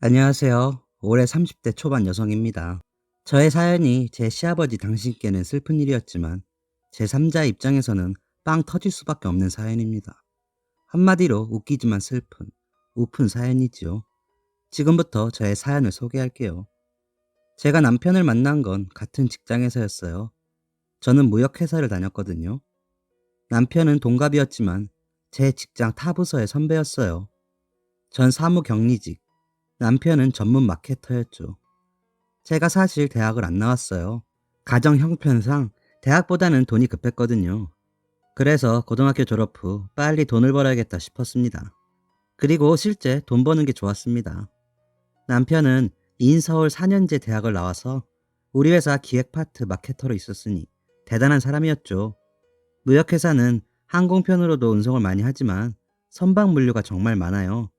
안녕하세요. 올해 30대 초반 여성입니다. 저의 사연이 제 시아버지 당신께는 슬픈 일이었지만 제3자의 입장에서는 빵 터질 수밖에 없는 사연입니다. 한마디로 웃기지만 슬픈, 우픈 사연이지요. 지금부터 저의 사연을 소개할게요. 제가 남편을 만난 건 같은 직장에서였어요. 저는 무역회사를 다녔거든요. 남편은 동갑이었지만 제 직장 타부서의 선배였어요. 전 사무격리직, 남편은 전문 마케터였죠. 제가 사실 대학을 안 나왔어요. 가정 형편상 대학보다는 돈이 급했거든요. 그래서 고등학교 졸업 후 빨리 돈을 벌어야겠다 싶었습니다. 그리고 실제 돈 버는 게 좋았습니다. 남편은 인서울 4년제 대학을 나와서 우리 회사 기획 파트 마케터로 있었으니 대단한 사람이었죠. 무역회사는 항공편으로도 운송을 많이 하지만 선박 물류가 정말 많아요.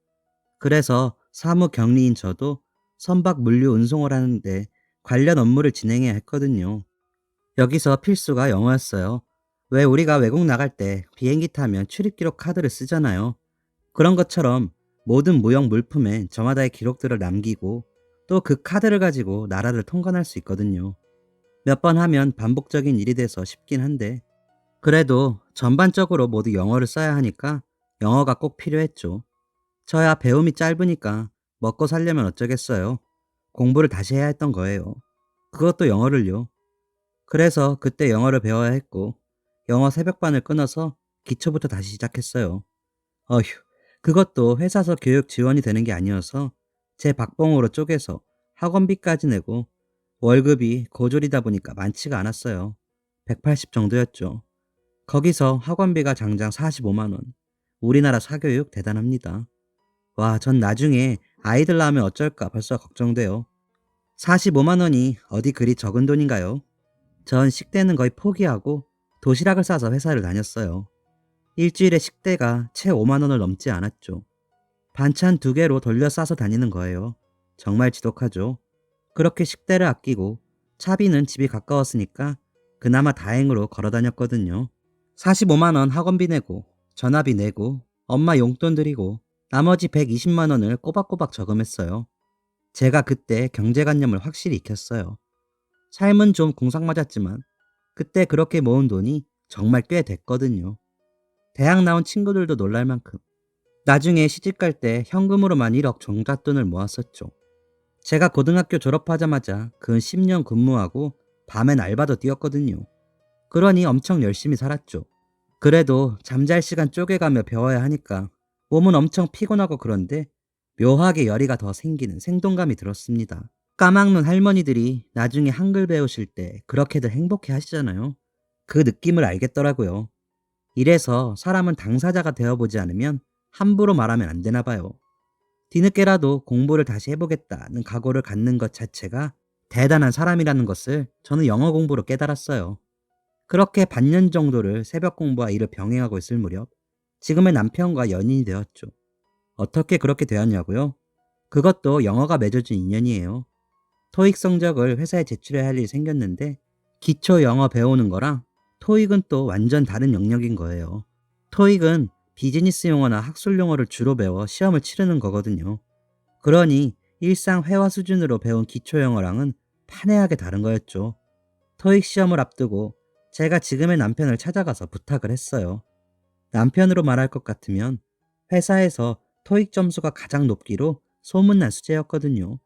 그래서 사무 격리인 저도 선박 물류 운송을 하는데 관련 업무를 진행해야 했거든요. 여기서 필수가 영어였어요. 왜 우리가 외국 나갈 때 비행기 타면 출입기록 카드를 쓰잖아요. 그런 것처럼 모든 무역 물품에 저마다의 기록들을 남기고 또 그 카드를 가지고 나라를 통관할 수 있거든요. 몇 번 하면 반복적인 일이 돼서 쉽긴 한데 그래도 전반적으로 모두 영어를 써야 하니까 영어가 꼭 필요했죠. 저야 배움이 짧으니까 먹고 살려면 어쩌겠어요. 공부를 다시 해야 했던 거예요. 그것도 영어를요. 그래서 그때 영어를 배워야 했고, 영어 새벽반을 끊어서 기초부터 다시 시작했어요. 어휴, 그것도 회사서 교육 지원이 되는 게 아니어서 제 박봉으로 쪼개서 학원비까지 내고 월급이 고졸이다 보니까 많지가 않았어요. 180 정도였죠. 거기서 학원비가 장장 45만 원. 우리나라 사교육 대단합니다. 와, 전 나중에 아이들 낳으면 어쩔까 벌써 걱정돼요. 45만 원이 어디 그리 적은 돈인가요? 전 식대는 거의 포기하고 도시락을 싸서 회사를 다녔어요. 일주일에 식대가 채 5만 원을 넘지 않았죠. 반찬 2개로 돌려 싸서 다니는 거예요. 정말 지독하죠. 그렇게 식대를 아끼고 차비는 집이 가까웠으니까 그나마 다행으로 걸어 다녔거든요. 45만 원 학원비 내고 전화비 내고 엄마 용돈 드리고 나머지 120만 원을 꼬박꼬박 저금했어요. 제가 그때 경제관념을 확실히 익혔어요. 삶은 좀 공상맞았지만 그때 그렇게 모은 돈이 정말 꽤 됐거든요. 대학 나온 친구들도 놀랄 만큼. 나중에 시집갈 때 현금으로만 1억 종잣돈을 모았었죠. 제가 고등학교 졸업하자마자 근 10년 근무하고 밤엔 알바도 뛰었거든요. 그러니 엄청 열심히 살았죠. 그래도 잠잘 시간 쪼개가며 배워야 하니까 몸은 엄청 피곤하고 그런데 묘하게 열의가 더 생기는 생동감이 들었습니다. 까막눈 할머니들이 나중에 한글 배우실 때 그렇게들 행복해 하시잖아요. 그 느낌을 알겠더라고요. 이래서 사람은 당사자가 되어보지 않으면 함부로 말하면 안 되나 봐요. 뒤늦게라도 공부를 다시 해보겠다는 각오를 갖는 것 자체가 대단한 사람이라는 것을 저는 영어 공부로 깨달았어요. 그렇게 반년 정도를 새벽 공부와 일을 병행하고 있을 무렵 지금의 남편과 연인이 되었죠. 어떻게 그렇게 되었냐고요? 그것도 영어가 맺어준 인연이에요. 토익 성적을 회사에 제출해야 할 일이 생겼는데 기초 영어 배우는 거랑 토익은 또 완전 다른 영역인 거예요. 토익은 비즈니스 용어나 학술 용어를 주로 배워 시험을 치르는 거거든요. 그러니 일상 회화 수준으로 배운 기초 영어랑은 판회하게 다른 거였죠. 토익 시험을 앞두고 제가 지금의 남편을 찾아가서 부탁을 했어요. 남편으로 말할 것 같으면 회사에서 토익 점수가 가장 높기로 소문난 수재였거든요.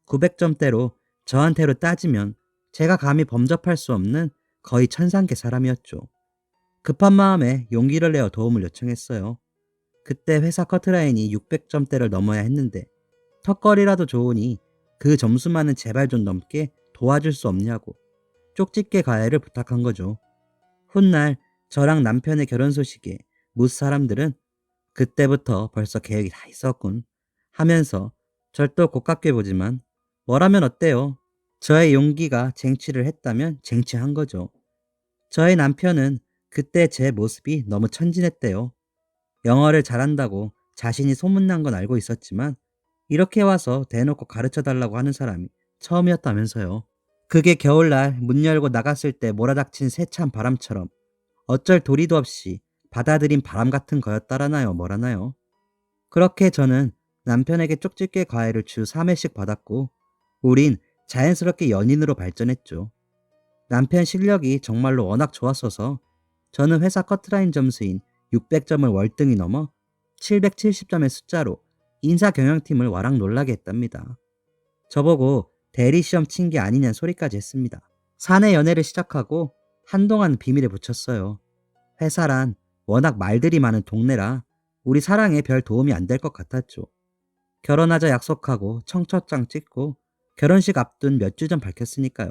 900점대로 저한테로 따지면 제가 감히 범접할 수 없는 거의 천상계 사람이었죠. 급한 마음에 용기를 내어 도움을 요청했어요. 그때 회사 커트라인이 600점대를 넘어야 했는데 턱걸이라도 좋으니 그 점수만은 제발 좀 넘게 도와줄 수 없냐고 쪽집게 가해를 부탁한 거죠. 훗날 저랑 남편의 결혼 소식에 묻 사람들은 그때부터 벌써 계획이 다 있었군 하면서 절 또 고깝게 보지만 뭐라면 어때요? 저의 용기가 쟁취를 했다면 쟁취한 거죠. 저의 남편은 그때 제 모습이 너무 천진했대요. 영어를 잘한다고 자신이 소문난 건 알고 있었지만 이렇게 와서 대놓고 가르쳐 달라고 하는 사람이 처음이었다면서요. 그게 겨울날 문 열고 나갔을 때 몰아닥친 세찬 바람처럼 어쩔 도리도 없이 받아들인 바람 같은 거였다라나요, 뭐라나요. 그렇게 저는 남편에게 쪽집게 과외를 주 3회씩 받았고, 우린 자연스럽게 연인으로 발전했죠. 남편 실력이 정말로 워낙 좋았어서 저는 회사 커트라인 점수인 600점을 월등히 넘어 770점의 숫자로 인사 경영팀을 와락 놀라게 했답니다. 저보고 대리 시험 친 게 아니냐는 소리까지 했습니다. 사내 연애를 시작하고 한동안 비밀에 붙였어요. 회사란 워낙 말들이 많은 동네라 우리 사랑에 별 도움이 안 될 것 같았죠. 결혼하자 약속하고 청첩장 찍고 결혼식 앞둔 몇 주 전 밝혔으니까요.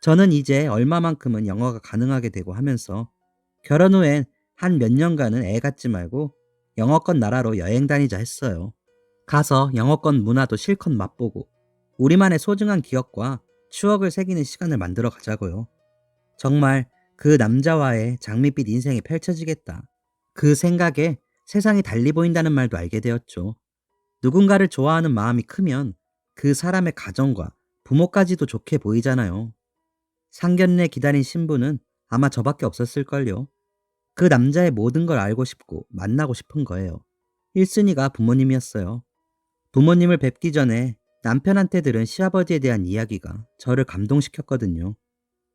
저는 이제 얼마만큼은 영어가 가능하게 되고 하면서 결혼 후엔 한 몇 년간은 애 갖지 말고 영어권 나라로 여행 다니자 했어요. 가서 영어권 문화도 실컷 맛보고 우리만의 소중한 기억과 추억을 새기는 시간을 만들어 가자고요. 정말 그 남자와의 장밋빛 인생이 펼쳐지겠다. 그 생각에 세상이 달리 보인다는 말도 알게 되었죠. 누군가를 좋아하는 마음이 크면 그 사람의 가정과 부모까지도 좋게 보이잖아요. 상견례 기다린 신부는 아마 저밖에 없었을걸요. 그 남자의 모든 걸 알고 싶고 만나고 싶은 거예요. 1순위가 부모님이었어요. 부모님을 뵙기 전에 남편한테 들은 시아버지에 대한 이야기가 저를 감동시켰거든요.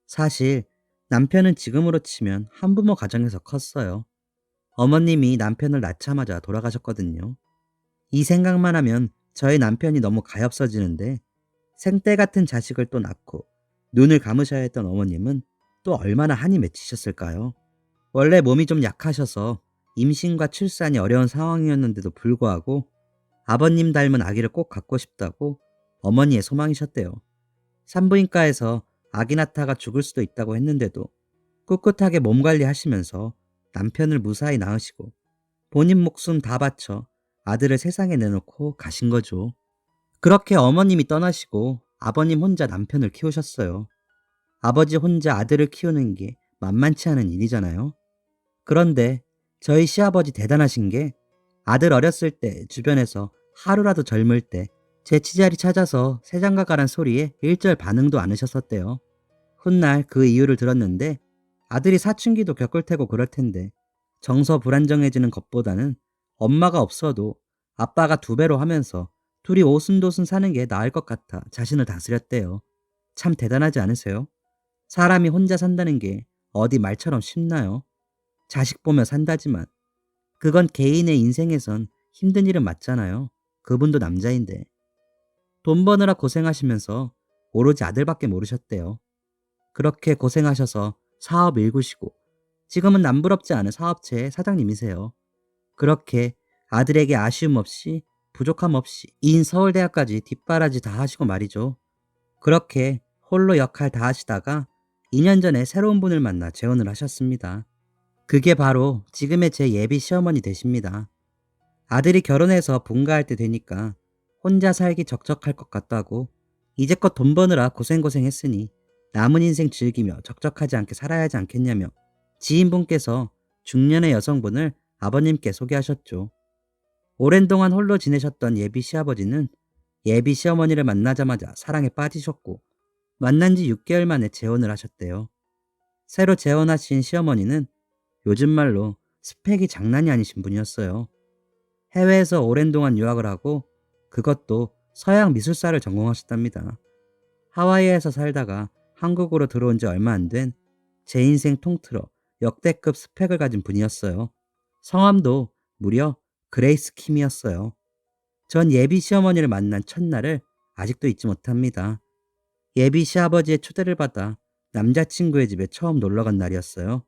사실 남편은 지금으로 치면 한부모 가정에서 컸어요. 어머님이 남편을 낳자마자 돌아가셨거든요. 이 생각만 하면 저희 남편이 너무 가엾어지는데 생떼 같은 자식을 또 낳고 눈을 감으셔야 했던 어머님은 또 얼마나 한이 맺히셨을까요? 원래 몸이 좀 약하셔서 임신과 출산이 어려운 상황이었는데도 불구하고 아버님 닮은 아기를 꼭 갖고 싶다고 어머니의 소망이셨대요. 산부인과에서 아기 낳다가 죽을 수도 있다고 했는데도 꿋꿋하게 몸 관리하시면서 남편을 무사히 낳으시고 본인 목숨 다 바쳐 아들을 세상에 내놓고 가신 거죠. 그렇게 어머님이 떠나시고 아버님 혼자 남편을 키우셨어요. 아버지 혼자 아들을 키우는 게 만만치 않은 일이잖아요. 그런데 저희 시아버지 대단하신 게 아들 어렸을 때 주변에서 하루라도 젊을 때 제 치자리 찾아서 새장가 가란 소리에 일절 반응도 않으셨었대요. 훗날 그 이유를 들었는데 아들이 사춘기도 겪을 테고 그럴 텐데 정서 불안정해지는 것보다는 엄마가 없어도 아빠가 2배로 하면서 둘이 오순도순 사는 게 나을 것 같아 자신을 다스렸대요. 참 대단하지 않으세요? 사람이 혼자 산다는 게 어디 말처럼 쉽나요? 자식 보며 산다지만 그건 개인의 인생에선 힘든 일은 맞잖아요. 그분도 남자인데. 돈 버느라 고생하시면서 오로지 아들밖에 모르셨대요. 그렇게 고생하셔서 사업 일구시고 지금은 남부럽지 않은 사업체의 사장님이세요. 그렇게 아들에게 아쉬움 없이 부족함 없이 인 서울대학까지 뒷바라지 다 하시고 말이죠. 그렇게 홀로 역할 다 하시다가 2년 전에 새로운 분을 만나 재혼을 하셨습니다. 그게 바로 지금의 제 예비 시어머니 되십니다. 아들이 결혼해서 분가할 때 되니까 혼자 살기 적적할 것 같다고 이제껏 돈 버느라 고생했으니 남은 인생 즐기며 적적하지 않게 살아야 하지 않겠냐며 지인분께서 중년의 여성분을 아버님께 소개하셨죠. 오랜 동안 홀로 지내셨던 예비 시아버지는 예비 시어머니를 만나자마자 사랑에 빠지셨고 만난 지 6개월 만에 재혼을 하셨대요. 새로 재혼하신 시어머니는 요즘 말로 스펙이 장난이 아니신 분이었어요. 해외에서 오랜 동안 유학을 하고 그것도 서양 미술사를 전공하셨답니다. 하와이에서 살다가 한국으로 들어온 지 얼마 안 된 제 인생 통틀어 역대급 스펙을 가진 분이었어요. 성함도 무려 그레이스 킴이었어요. 전 예비 시어머니를 만난 첫날을 아직도 잊지 못합니다. 예비 시아버지의 초대를 받아 남자친구의 집에 처음 놀러간 날이었어요.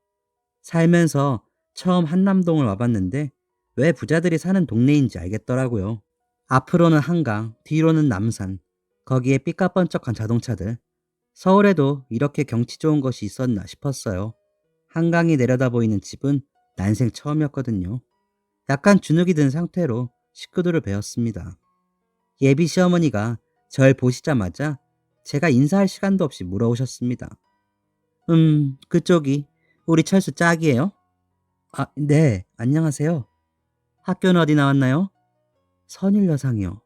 살면서 처음 한남동을 와봤는데 왜 부자들이 사는 동네인지 알겠더라고요. 앞으로는 한강, 뒤로는 남산, 거기에 삐까뻔쩍한 자동차들. 서울에도 이렇게 경치 좋은 곳이 있었나 싶었어요. 한강이 내려다 보이는 집은 난생 처음이었거든요. 약간 주눅이 든 상태로 식구들을 배웠습니다. 예비 시어머니가 절 보시자마자 제가 인사할 시간도 없이 물어오셨습니다. 그쪽이 우리 철수 짝이에요? 아, 네, 안녕하세요. 학교는 어디 나왔나요? 선일여상이요.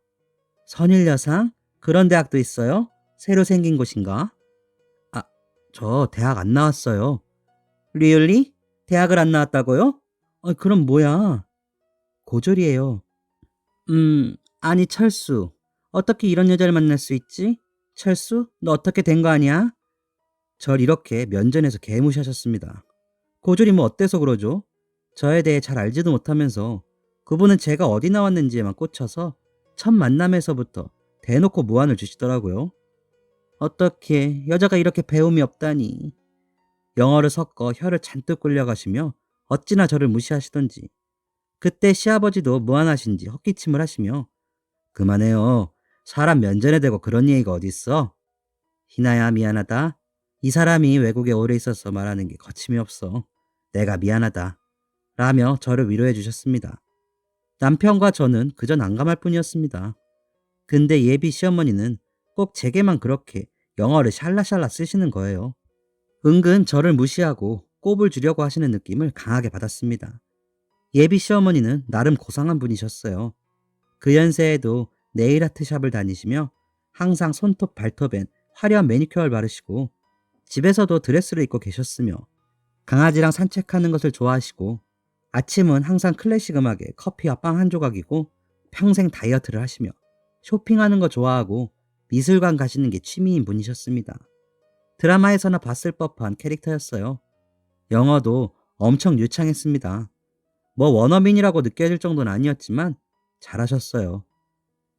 선일여상? 그런 대학도 있어요? 새로 생긴 곳인가? 아, 저 대학 안 나왔어요. 리얼리? 대학을 안 나왔다고요? 그럼 뭐야? 고졸이에요. 아니, 철수. 어떻게 이런 여자를 만날 수 있지? 철수? 너 어떻게 된 거 아니야? 절 이렇게 면전에서 개무시하셨습니다. 고졸이 뭐 어때서 그러죠? 저에 대해 잘 알지도 못하면서 그분은 제가 어디 나왔는지에만 꽂혀서 첫 만남에서부터 대놓고 무안을 주시더라고요. 어떻게 여자가 이렇게 배움이 없다니. 영어를 섞어 혀를 잔뜩 굴려가시며 어찌나 저를 무시하시던지. 그때 시아버지도 무안하신지 헛기침을 하시며 그만해요. 사람 면전에 대고 그런 얘기가 어딨어? 희나야 미안하다. 이 사람이 외국에 오래 있어서 말하는 게 거침이 없어. 내가 미안하다. 라며 저를 위로해 주셨습니다. 남편과 저는 그저 난감할 뿐이었습니다. 근데 예비 시어머니는 꼭 제게만 그렇게 영어를 샬라샬라 쓰시는 거예요. 은근 저를 무시하고 꼽을 주려고 하시는 느낌을 강하게 받았습니다. 예비 시어머니는 나름 고상한 분이셨어요. 그 연세에도 네일 아트샵을 다니시며 항상 손톱 발톱엔 화려한 매니큐어를 바르시고 집에서도 드레스를 입고 계셨으며 강아지랑 산책하는 것을 좋아하시고 아침은 항상 클래식 음악에 커피와 빵 한 조각이고 평생 다이어트를 하시며 쇼핑하는 거 좋아하고 미술관 가시는 게 취미인 분이셨습니다. 드라마에서나 봤을 법한 캐릭터였어요. 영어도 엄청 유창했습니다. 뭐 원어민이라고 느껴질 정도는 아니었지만 잘하셨어요.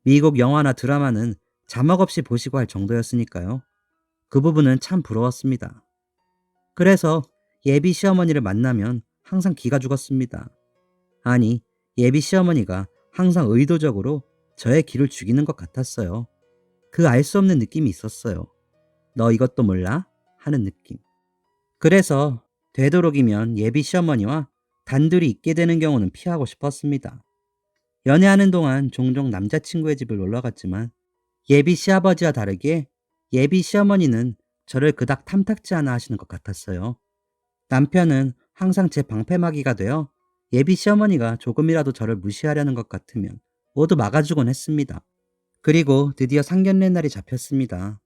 미국 영화나 드라마는 자막 없이 보시고 할 정도였으니까요. 그 부분은 참 부러웠습니다. 그래서 예비 시어머니를 만나면 항상 기가 죽었습니다. 아니, 예비 시어머니가 항상 의도적으로 저의 기를 죽이는 것 같았어요. 그 알 수 없는 느낌이 있었어요. 너 이것도 몰라? 하는 느낌. 그래서 되도록이면 예비 시어머니와 단둘이 있게 되는 경우는 피하고 싶었습니다. 연애하는 동안 종종 남자친구의 집을 놀러 갔지만 예비 시아버지와 다르게 예비 시어머니는 저를 그닥 탐탁지 않아 하시는 것 같았어요. 남편은 항상 제 방패막이가 되어 예비 시어머니가 조금이라도 저를 무시하려는 것 같으면 모두 막아주곤 했습니다. 그리고 드디어 상견례 날이 잡혔습니다.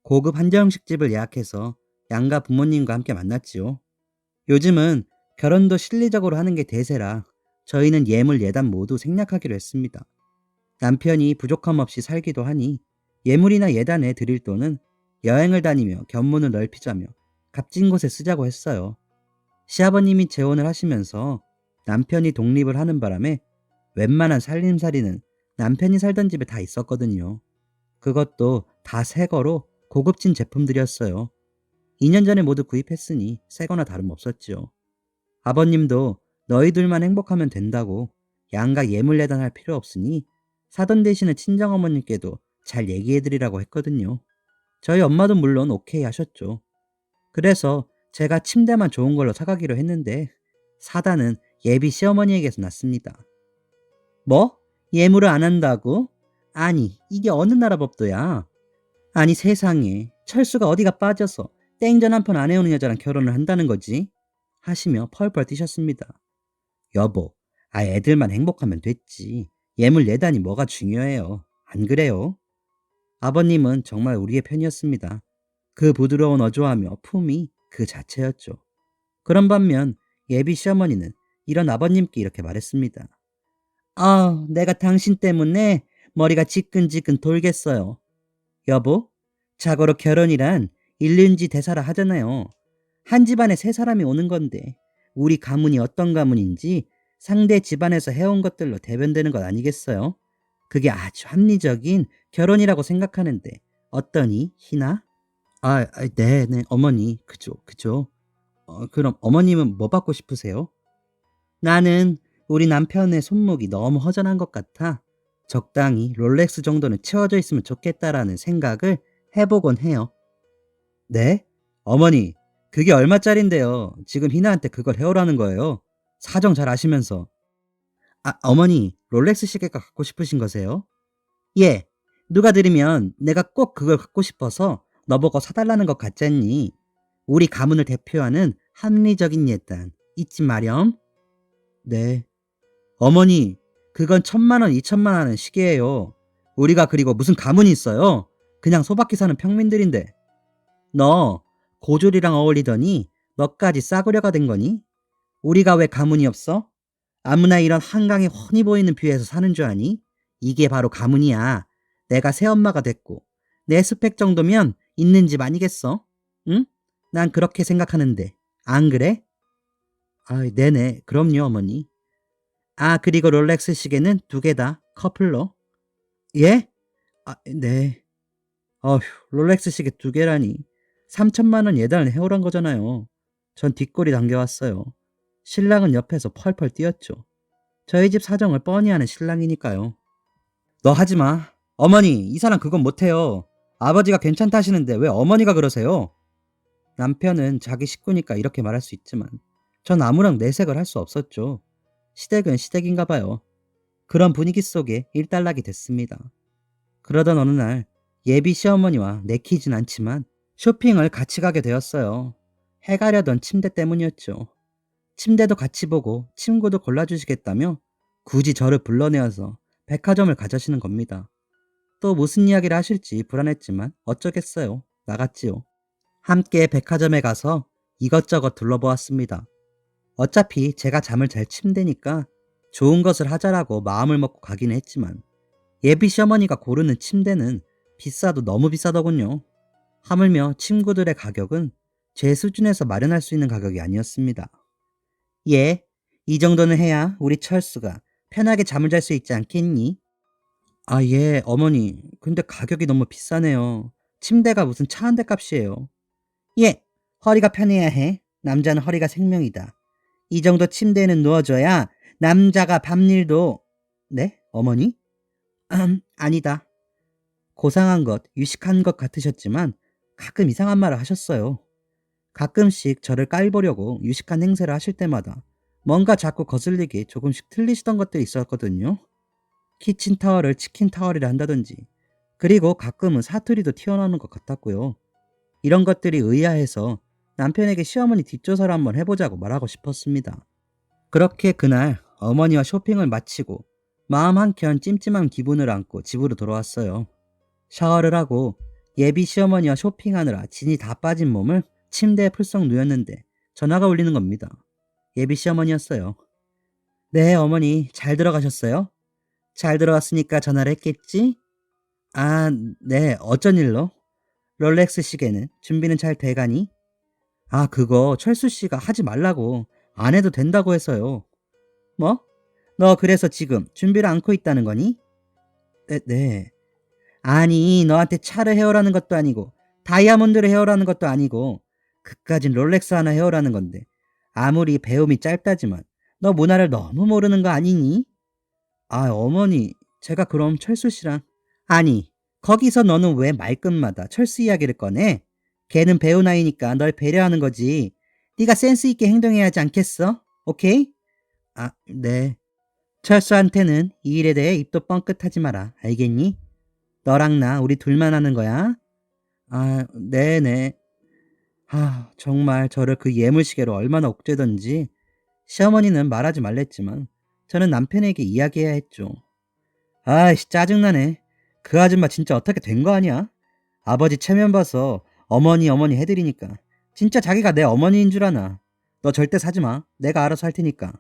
고급 한정식집을 예약해서 양가 부모님과 함께 만났지요. 요즘은 결혼도 실리적으로 하는 게 대세라 저희는 예물 예단 모두 생략하기로 했습니다. 남편이 부족함 없이 살기도 하니 예물이나 예단에 드릴 돈은 여행을 다니며 견문을 넓히자며 값진 곳에 쓰자고 했어요. 시아버님이 재혼을 하시면서 남편이 독립을 하는 바람에 웬만한 살림살이는 남편이 살던 집에 다 있었거든요. 그것도 다 새 거로 고급진 제품들이었어요. 2년 전에 모두 구입했으니 새 거나 다름없었지요. 아버님도 너희들만 행복하면 된다고 양가 예물 예단할 필요 없으니 사돈 대신에 친정어머님께도 잘 얘기해드리라고 했거든요. 저희 엄마도 물론 오케이 하셨죠. 그래서 제가 침대만 좋은 걸로 사가기로 했는데 사단은 예비 시어머니에게서 났습니다. 뭐? 예물을 안 한다고? 아니, 이게 어느 나라 법도야? 아니 세상에, 철수가 어디가 빠져서 땡전 한 판 안 해오는 여자랑 결혼을 한다는 거지? 하시며 펄펄 뛰셨습니다. 여보, 애들만 행복하면 됐지. 예물 예단이 뭐가 중요해요. 안 그래요? 아버님은 정말 우리의 편이었습니다. 그 부드러운 어조하며 품이 그 자체였죠. 그런 반면 예비 시어머니는 이런 아버님께 이렇게 말했습니다. 아, 내가 당신 때문에 머리가 지끈지끈 돌겠어요. 여보, 자고로 결혼이란 일륜지 대사라 하잖아요. 한 집안에 세 사람이 오는 건데 우리 가문이 어떤 가문인지 상대 집안에서 해온 것들로 대변되는 것 아니겠어요? 그게 아주 합리적인 결혼이라고 생각하는데 어떠니, 희나? 네, 어머니, 그죠. 그럼 어머님은 뭐 받고 싶으세요? 나는 우리 남편의 손목이 너무 허전한 것 같아 적당히 롤렉스 정도는 채워져 있으면 좋겠다라는 생각을 해보곤 해요. 네? 어머니, 그게 얼마짜린데요? 지금 희나한테 그걸 해오라는 거예요. 사정 잘 아시면서. 어머니, 롤렉스 시계가 갖고 싶으신 거세요? 예. 누가 들으면 내가 꼭 그걸 갖고 싶어서 너보고 사달라는 것 같잖니. 우리 가문을 대표하는 합리적인 예단 잊지 마렴. 네. 어머니, 그건 1,000만 원, 2천만 원 하는 시계예요. 우리가 그리고 무슨 가문이 있어요? 그냥 소박히 사는 평민들인데. 너 고졸이랑 어울리더니 너까지 싸구려가 된 거니? 우리가 왜 가문이 없어? 아무나 이런 한강에 훤히 보이는 뷰에서 사는 줄 아니? 이게 바로 가문이야. 내가 새엄마가 됐고 내 스펙 정도면 있는 집 아니겠어? 응? 난 그렇게 생각하는데. 안 그래? 아, 네네. 그럼요, 어머니. 아, 그리고 롤렉스 시계는 두 개 다 커플로. 예? 아, 네. 어휴, 롤렉스 시계 두 개라니. 3천만 원 예단을 해오란 거잖아요. 전 뒷골이 당겨왔어요. 신랑은 옆에서 펄펄 뛰었죠. 저희 집 사정을 뻔히 아는 신랑이니까요. 너 하지 마. 어머니, 이 사람 그건 못해요. 아버지가 괜찮다 하시는데 왜 어머니가 그러세요? 남편은 자기 식구니까 이렇게 말할 수 있지만 전 아무런 내색을 할 수 없었죠. 시댁은 시댁인가 봐요. 그런 분위기 속에 일단락이 됐습니다. 그러던 어느 날 예비 시어머니와 내키진 않지만 쇼핑을 같이 가게 되었어요. 해가려던 침대 때문이었죠. 침대도 같이 보고 침구도 골라주시겠다며 굳이 저를 불러내어서 백화점을 가자시는 겁니다. 또 무슨 이야기를 하실지 불안했지만 어쩌겠어요. 나갔지요. 함께 백화점에 가서 이것저것 둘러보았습니다. 어차피 제가 잠을 잘 침대니까 좋은 것을 하자라고 마음을 먹고 가긴 했지만 예비 시어머니가 고르는 침대는 비싸도 너무 비싸더군요. 하물며 침구들의 가격은 제 수준에서 마련할 수 있는 가격이 아니었습니다. 예, 이 정도는 해야 우리 철수가 편하게 잠을 잘 수 있지 않겠니? 아, 예, 어머니. 근데 가격이 너무 비싸네요. 침대가 무슨 차 한 대 값이에요. 예, 허리가 편해야 해. 남자는 허리가 생명이다. 이 정도 침대에는 누워줘야 남자가 밤일도... 네? 어머니? 아니다. 고상한 것, 유식한 것 같으셨지만 가끔 이상한 말을 하셨어요. 가끔씩 저를 깔보려고 유식한 행세를 하실 때마다 뭔가 자꾸 거슬리게 조금씩 틀리시던 것들이 있었거든요. 키친타월을 치킨타월이라 한다든지, 그리고 가끔은 사투리도 튀어나오는 것 같았고요. 이런 것들이 의아해서 남편에게 시어머니 뒷조사를 한번 해보자고 말하고 싶었습니다. 그렇게 그날 어머니와 쇼핑을 마치고 마음 한켠 찜찜한 기분을 안고 집으로 돌아왔어요. 샤워를 하고 예비 시어머니와 쇼핑하느라 진이 다 빠진 몸을 침대에 풀썩 누였는데 전화가 울리는 겁니다. 예비 시어머니였어요. 네, 어머니 잘 들어가셨어요? 잘 들어왔으니까 전화를 했겠지? 아, 네, 어쩐 일로? 롤렉스 시계는 준비는 잘 돼가니? 아, 그거 철수 씨가 하지 말라고 안 해도 된다고 해서요. 뭐? 너 그래서 지금 준비를 않고 있다는 거니? 네, 네. 아니, 너한테 차를 해오라는 것도 아니고 다이아몬드를 해오라는 것도 아니고 그까진 롤렉스 하나 해오라는 건데 아무리 배움이 짧다지만 너 문화를 너무 모르는 거 아니니? 아, 어머니, 제가 그럼 철수 씨랑... 아니, 거기서 너는 왜 말끝마다 철수 이야기를 꺼내? 걔는 배우 나이니까 널 배려하는 거지. 네가 센스 있게 행동해야 하지 않겠어? 오케이? 아, 네. 철수한테는 이 일에 대해 입도 뻥끗하지 마라. 알겠니? 너랑 나 우리 둘만 하는 거야. 아, 네네. 아, 정말 저를 그 예물시계로 얼마나 옥죄던지. 시어머니는 말하지 말랬지만 저는 남편에게 이야기해야 했죠. 아이씨, 짜증나네. 그 아줌마 진짜 어떻게 된 거 아니야? 아버지 체면 봐서 어머니 어머니 해드리니까 진짜 자기가 내 어머니인 줄 아나. 너 절대 사지 마. 내가 알아서 할 테니까.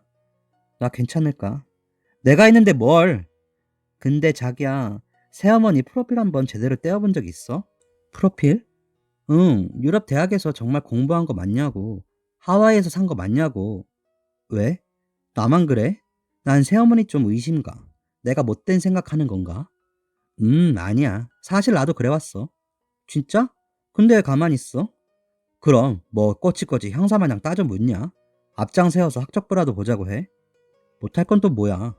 나 괜찮을까? 내가 있는데 뭘? 근데 자기야, 새어머니 프로필 한번 제대로 떼어본 적 있어? 프로필? 응, 유럽 대학에서 정말 공부한 거 맞냐고. 하와이에서 산 거 맞냐고. 왜? 나만 그래? 난 새어머니 좀 의심가. 내가 못된 생각하는 건가? 아니야. 사실 나도 그래왔어. 진짜? 근데 왜 가만히 있어? 그럼 뭐 꼬치꼬치 형사마냥 따져 묻냐? 앞장 세워서 학적부라도 보자고 해? 못할 건 또 뭐야?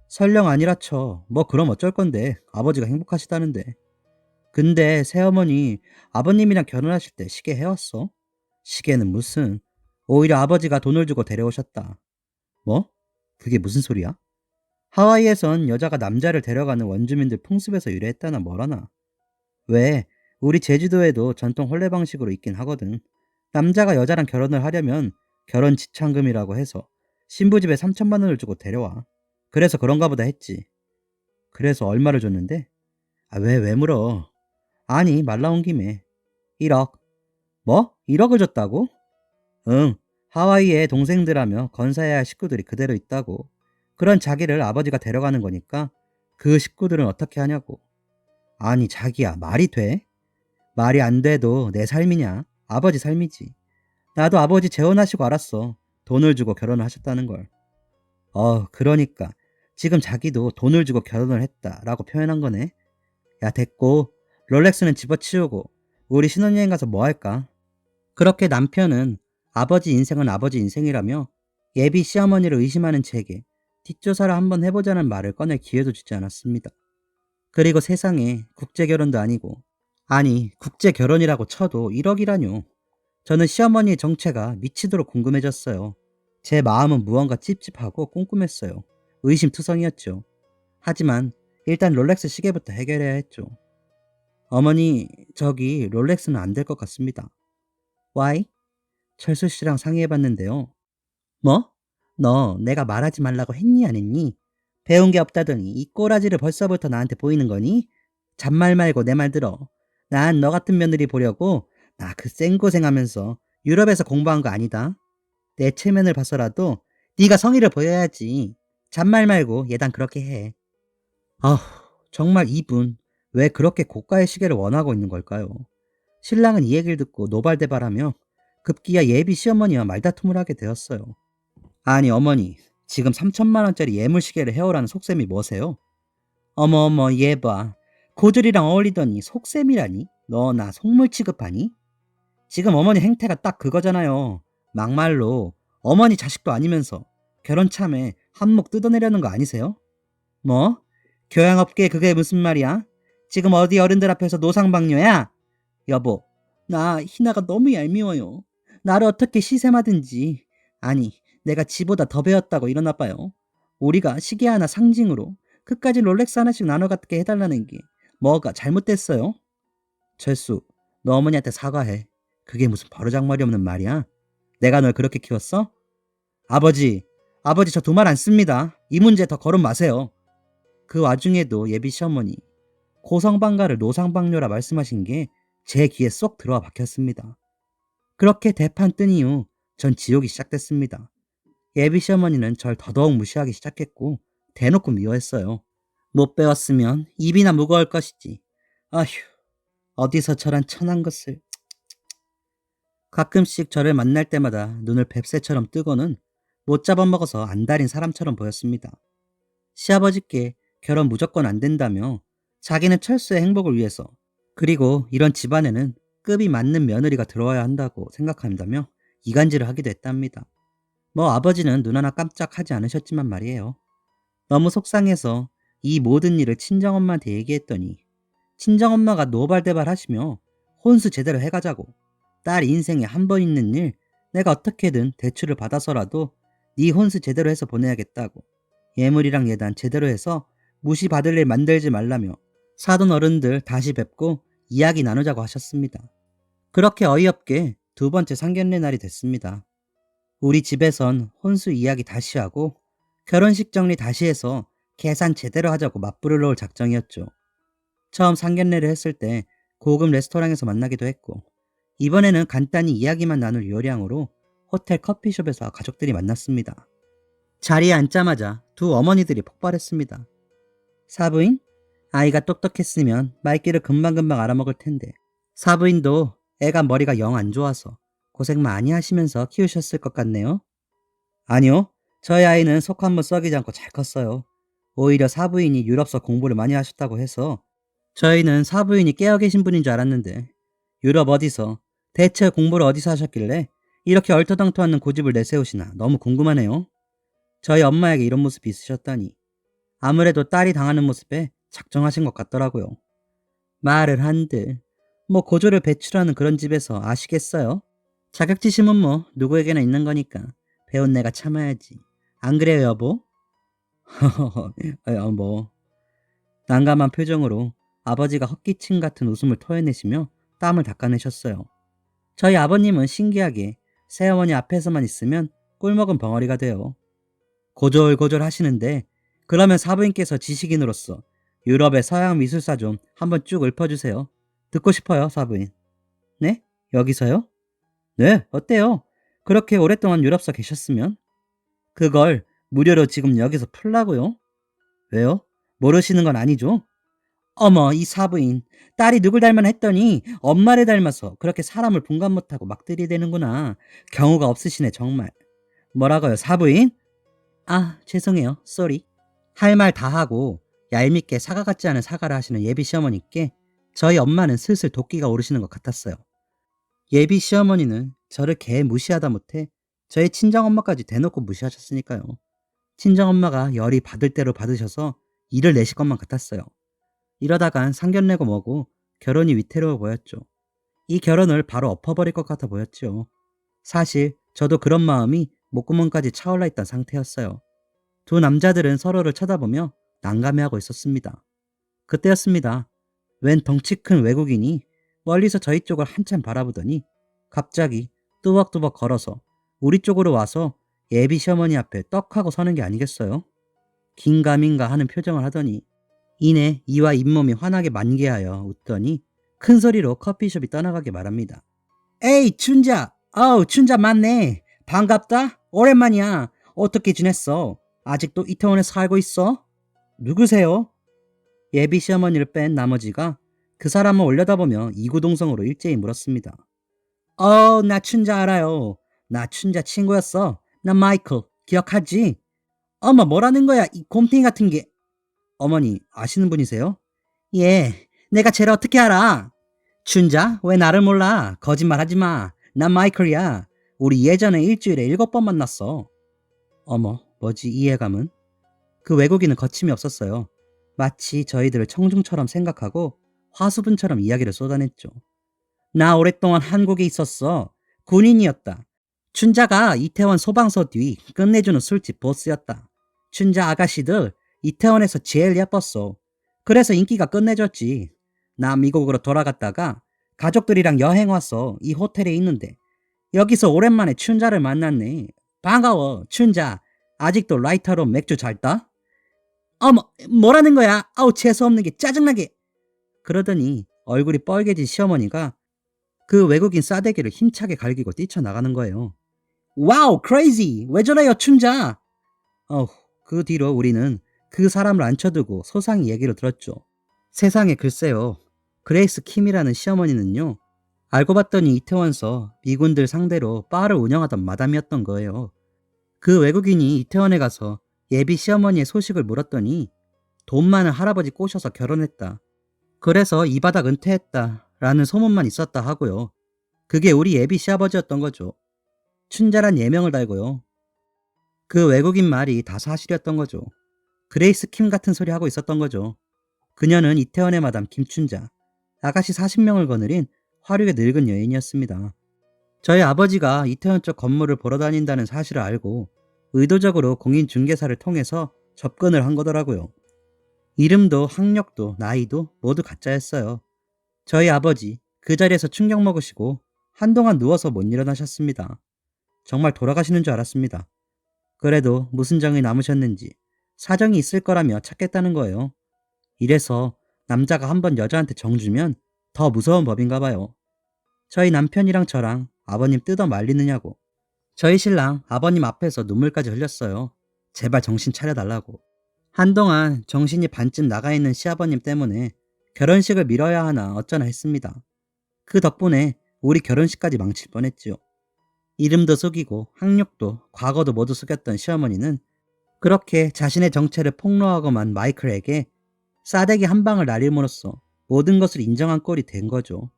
설령 아니라 쳐. 뭐 그럼 어쩔 건데. 아버지가 행복하시다는데. 근데 새어머니 아버님이랑 결혼하실 때 시계 해왔어? 시계는 무슨. 오히려 아버지가 돈을 주고 데려오셨다. 뭐? 그게 무슨 소리야? 하와이에선 여자가 남자를 데려가는 원주민들 풍습에서 유래했다나 뭐라나. 왜? 우리 제주도에도 전통 혼례 방식으로 있긴 하거든. 남자가 여자랑 결혼을 하려면 결혼 지참금이라고 해서 신부집에 3천만 원을 주고 데려와. 그래서 그런가 보다 했지. 그래서 얼마를 줬는데? 아, 왜 물어? 아니, 말 나온 김에. 1억. 뭐? 1억을 줬다고? 응. 하와이에 동생들하며 건사해야 할 식구들이 그대로 있다고. 그런 자기를 아버지가 데려가는 거니까 그 식구들은 어떻게 하냐고. 아니, 자기야, 말이 돼? 말이 안 돼도 내 삶이냐? 아버지 삶이지. 나도 아버지 재혼하시고 알았어. 돈을 주고 결혼을 하셨다는 걸. 그러니까 지금 자기도 돈을 주고 결혼을 했다라고 표현한 거네. 야, 됐고 롤렉스는 집어치우고 우리 신혼여행 가서 뭐 할까? 그렇게 남편은 아버지 인생은 아버지 인생이라며 예비 시어머니를 의심하는 제게 뒷조사를 한번 해보자는 말을 꺼낼 기회도 주지 않았습니다. 그리고 세상에 국제결혼도 아니고, 아니 국제결혼이라고 쳐도 1억이라뇨. 저는 시어머니의 정체가 미치도록 궁금해졌어요. 제 마음은 무언가 찝찝하고 꼼꼼했어요. 의심투성이었죠. 하지만 일단 롤렉스 시계부터 해결해야 했죠. 어머니, 저기 롤렉스는 안 될 것 같습니다. Why? 철수 씨랑 상의해봤는데요. 뭐? 너 내가 말하지 말라고 했니 안 했니? 배운 게 없다더니 이 꼬라지를 벌써부터 나한테 보이는 거니? 잔말 말고 내 말 들어. 난 너 같은 며느리 보려고 나 그 생고생하면서 유럽에서 공부한 거 아니다. 내 체면을 봐서라도 네가 성의를 보여야지. 잔말 말고 예단 그렇게 해. 아휴, 정말 이분 왜 그렇게 고가의 시계를 원하고 있는 걸까요? 신랑은 이 얘기를 듣고 노발대발하며 급기야 예비 시어머니와 말다툼을 하게 되었어요. 아니 어머니, 지금 3천만 원짜리 예물시계를 해오라는 속셈이 뭐세요? 어머 어머, 얘 봐. 고졸이랑 어울리더니 속셈이라니? 너 나 속물 취급하니? 지금 어머니 행태가 딱 그거잖아요. 막말로 어머니 자식도 아니면서 결혼 참에 한몫 뜯어내려는 거 아니세요? 뭐? 교양업계 그게 무슨 말이야? 지금 어디 어른들 앞에서 노상방뇨야? 여보, 나 희나가 너무 얄미워요. 나를 어떻게 시샘하든지. 아니, 내가 지보다 더 배웠다고 이러나 봐요. 우리가 시계 하나 상징으로 그까지 롤렉스 하나씩 나눠 갖게 해달라는 게 뭐가 잘못됐어요? 철수, 너 어머니한테 사과해. 그게 무슨 버르장머리 없는 말이야? 내가 널 그렇게 키웠어? 아버지, 아버지 저 두 말 안 씁니다. 이 문제 더 거론 마세요. 그 와중에도 예비 시어머니, 고성방가를 노상방뇨라 말씀하신 게 제 귀에 쏙 들어와 박혔습니다. 그렇게 대판 뜬 이후 전 지옥이 시작됐습니다. 예비 시어머니는 절 더더욱 무시하기 시작했고 대놓고 미워했어요. 못 배웠으면 입이나 무거울 것이지. 아휴, 어디서 저런 천한 것을. 가끔씩 저를 만날 때마다 눈을 뱁새처럼 뜨고는 못 잡아먹어서 안달인 사람처럼 보였습니다. 시아버지께 결혼 무조건 안 된다며 자기는 철수의 행복을 위해서, 그리고 이런 집안에는 급이 맞는 며느리가 들어와야 한다고 생각한다며 이간질을 하기도 했답니다. 뭐 아버지는 눈 하나 깜짝하지 않으셨지만 말이에요. 너무 속상해서 이 모든 일을 친정엄마한테 얘기했더니 친정엄마가 노발대발 하시며 혼수 제대로 해가자고, 딸 인생에 한 번 있는 일 내가 어떻게든 대출을 받아서라도 네 혼수 제대로 해서 보내야겠다고, 예물이랑 예단 제대로 해서 무시받을 일 만들지 말라며 사돈 어른들 다시 뵙고 이야기 나누자고 하셨습니다. 그렇게 어이없게 두 번째 상견례 날이 됐습니다. 우리 집에선 혼수 이야기 다시 하고 결혼식 정리 다시 해서 계산 제대로 하자고 맞불을 놓을 작정이었죠. 처음 상견례를 했을 때 고급 레스토랑에서 만나기도 했고, 이번에는 간단히 이야기만 나눌 요량으로 호텔 커피숍에서 가족들이 만났습니다. 자리에 앉자마자 두 어머니들이 폭발했습니다. 사부인? 아이가 똑똑했으면 말귀를 금방금방 알아먹을 텐데, 사부인도 애가 머리가 영 안 좋아서 고생 많이 하시면서 키우셨을 것 같네요. 아니요, 저희 아이는 속 한번 썩이지 않고 잘 컸어요. 오히려 사부인이 유럽서 공부를 많이 하셨다고 해서 저희는 사부인이 깨어 계신 분인 줄 알았는데, 유럽 어디서, 대체 공부를 어디서 하셨길래 이렇게 얼토당토 않는 고집을 내세우시나 너무 궁금하네요. 저희 엄마에게 이런 모습이 있으셨다니 아무래도 딸이 당하는 모습에 작정하신 것 같더라고요. 말을 한들 뭐 고조를 배출하는 그런 집에서 아시겠어요? 자격지심은 뭐 누구에게나 있는 거니까 배운 내가 참아야지. 안 그래요, 여보? 뭐. 난감한 표정으로 아버지가 헛기침 같은 웃음을 토해내시며 땀을 닦아내셨어요. 저희 아버님은 신기하게 새어머니 앞에서만 있으면 꿀먹은 벙어리가 돼요. 고졸고졸 하시는데 그러면 사부인께서 지식인으로서 유럽의 서양 미술사 좀 한번 쭉 읊어주세요. 듣고 싶어요, 사부인. 네? 여기서요? 네, 어때요? 그렇게 오랫동안 유럽서 계셨으면? 그걸 무료로 지금 여기서 풀라고요? 왜요? 모르시는 건 아니죠? 어머, 이 사부인. 딸이 누굴 닮았나 했더니 엄마를 닮아서 그렇게 사람을 분간 못하고 막 들이대는구나. 경우가 없으시네, 정말. 뭐라고요, 사부인? 아, 죄송해요. 쏘리. 할 말 다 하고 얄밉게 사과 같지 않은 사과를 하시는 예비 시어머니께 저희 엄마는 슬슬 도끼가 오르시는 것 같았어요. 예비 시어머니는 저를 개 무시하다 못해 저희 친정엄마까지 대놓고 무시하셨으니까요. 친정엄마가 열이 받을 대로 받으셔서 일을 내실 것만 같았어요. 이러다간 상견례고 뭐고 결혼이 위태로워 보였죠. 이 결혼을 바로 엎어버릴 것 같아 보였죠. 사실 저도 그런 마음이 목구멍까지 차올라 있던 상태였어요. 두 남자들은 서로를 쳐다보며 난감해하고 있었습니다. 그때였습니다. 웬 덩치 큰 외국인이 멀리서 저희 쪽을 한참 바라보더니 갑자기 뚜벅뚜벅 걸어서 우리 쪽으로 와서 예비 시어머니 앞에 떡하고 서는 게 아니겠어요? 긴가민가 하는 표정을 하더니 이내 이와 잇몸이 환하게 만개하여 웃더니 큰 소리로 커피숍이 떠나가게 말합니다. 에이 춘자, 아우 춘자 맞네. 반갑다. 오랜만이야. 어떻게 지냈어? 아직도 이태원에 살고 있어? 누구세요? 예비 시어머니를 뺀 나머지가 그 사람을 올려다보며 이구동성으로 일제히 물었습니다. 나 춘자 알아요. 나 춘자 친구였어. 나 마이클. 기억하지? 어머 뭐라는 거야 이 곰탱이 같은 게. 어머니 아시는 분이세요? 예. 내가 쟤를 어떻게 알아? 춘자? 왜 나를 몰라? 거짓말하지 마. 난 마이클이야. 우리 예전에 일주일에 7번 만났어. 어머 뭐지 이해감은? 그 외국인은 거침이 없었어요. 마치 저희들을 청중처럼 생각하고 화수분처럼 이야기를 쏟아냈죠. 나 오랫동안 한국에 있었어. 군인이었다. 춘자가 이태원 소방서 뒤 끝내주는 술집 보스였다. 춘자 아가씨들 이태원에서 제일 예뻤어. 그래서 인기가 끝내줬지. 나 미국으로 돌아갔다가 가족들이랑 여행 와서 이 호텔에 있는데 여기서 오랜만에 춘자를 만났네. 반가워, 춘자. 아직도 라이터로 맥주 잘 따? 어머, 뭐라는 거야? 아우, 재수없는 게 짜증나게. 그러더니 얼굴이 뻘개진 시어머니가 그 외국인 싸대기를 힘차게 갈기고 뛰쳐나가는 거예요. 와우, 크레이지! 왜 저래요, 춘자? 그 뒤로 우리는 그 사람을 앉혀두고 소상히 얘기를 들었죠. 세상에 글쎄요. 그레이스 킴이라는 시어머니는요. 알고 봤더니 이태원서 미군들 상대로 바를 운영하던 마담이었던 거예요. 그 외국인이 이태원에 가서 예비 시어머니의 소식을 물었더니 돈 많은 할아버지 꼬셔서 결혼했다. 그래서 이 바닥 은퇴했다. 라는 소문만 있었다 하고요. 그게 우리 예비 시아버지였던 거죠. 춘자란 예명을 달고요. 그 외국인 말이 다 사실이었던 거죠. 그레이스 킴 같은 소리 하고 있었던 거죠. 그녀는 이태원의 마담 김춘자, 아가씨 40명을 거느린 화류의 늙은 여인이었습니다. 저희 아버지가 이태원 쪽 건물을 보러 다닌다는 사실을 알고 의도적으로 공인중개사를 통해서 접근을 한 거더라고요. 이름도 학력도 나이도 모두 가짜였어요. 저희 아버지 그 자리에서 충격 먹으시고 한동안 누워서 못 일어나셨습니다. 정말 돌아가시는 줄 알았습니다. 그래도 무슨 정이 남으셨는지 사정이 있을 거라며 찾겠다는 거예요. 이래서 남자가 한번 여자한테 정 주면 더 무서운 법인가 봐요. 저희 남편이랑 저랑 아버님 뜯어 말리느냐고. 저희 신랑 아버님 앞에서 눈물까지 흘렸어요. 제발 정신 차려달라고. 한동안 정신이 반쯤 나가 있는 시아버님 때문에 결혼식을 미뤄야 하나 어쩌나 했습니다. 그 덕분에 우리 결혼식까지 망칠 뻔했지요. 이름도 속이고 학력도 과거도 모두 속였던 시어머니는 그렇게 자신의 정체를 폭로하고만 마이클에게 싸대기 한 방을 날림으로써 모든 것을 인정한 꼴이 된 거죠.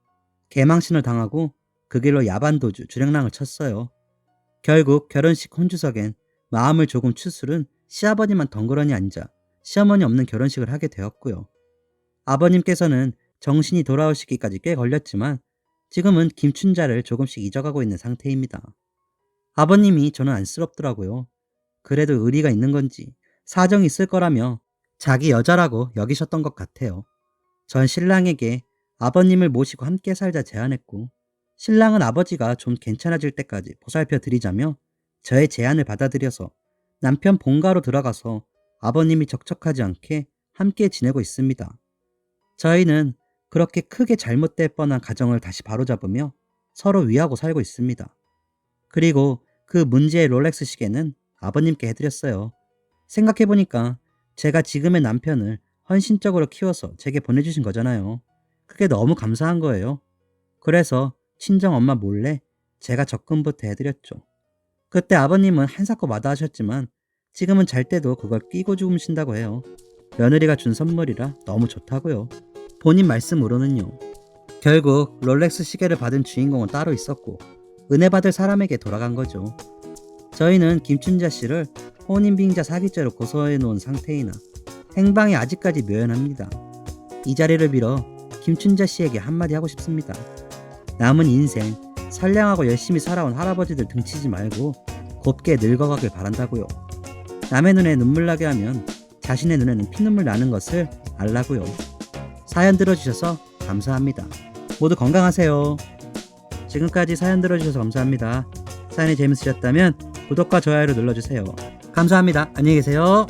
개망신을 당하고 그 길로 야반도주 주랭랑을 쳤어요. 결국 결혼식 혼주석엔 마음을 조금 추스른 시아버지만 덩그러니 앉아 시어머니 없는 결혼식을 하게 되었고요. 아버님께서는 정신이 돌아오시기까지 꽤 걸렸지만 지금은 김춘자를 조금씩 잊어가고 있는 상태입니다. 아버님이 저는 안쓰럽더라고요. 그래도 의리가 있는 건지 사정이 있을 거라며 자기 여자라고 여기셨던 것 같아요. 전 신랑에게 아버님을 모시고 함께 살자 제안했고 신랑은 아버지가 좀 괜찮아질 때까지 보살펴 드리자며 저의 제안을 받아들여서 남편 본가로 들어가서 아버님이 적적하지 않게 함께 지내고 있습니다. 저희는 그렇게 크게 잘못될 뻔한 가정을 다시 바로잡으며 서로 위하고 살고 있습니다. 그리고 그 문제의 롤렉스 시계는 아버님께 해드렸어요. 생각해보니까 제가 지금의 남편을 헌신적으로 키워서 제게 보내주신 거잖아요. 그게 너무 감사한 거예요. 그래서 친정엄마 몰래 제가 적금부터 해드렸죠. 그때 아버님은 한사코 마다하셨지만 지금은 잘 때도 그걸 끼고 주무신다고 해요. 며느리가 준 선물이라 너무 좋다고요. 본인 말씀으로는요. 결국 롤렉스 시계를 받은 주인공은 따로 있었고 은혜 받을 사람에게 돌아간 거죠. 저희는 김춘자 씨를 혼인빙자 사기죄로 고소해 놓은 상태이나 행방이 아직까지 묘연합니다. 이 자리를 빌어 김춘자 씨에게 한마디 하고 싶습니다. 남은 인생 선량하고 열심히 살아온 할아버지들 등치지 말고 곱게 늙어가길 바란다고요. 남의 눈에 눈물 나게 하면 자신의 눈에는 피눈물 나는 것을 알라고요. 사연 들어주셔서 감사합니다. 모두 건강하세요. 지금까지 사연 들어주셔서 감사합니다. 사연이 재밌으셨다면 구독과 좋아요를 눌러주세요. 감사합니다. 안녕히 계세요.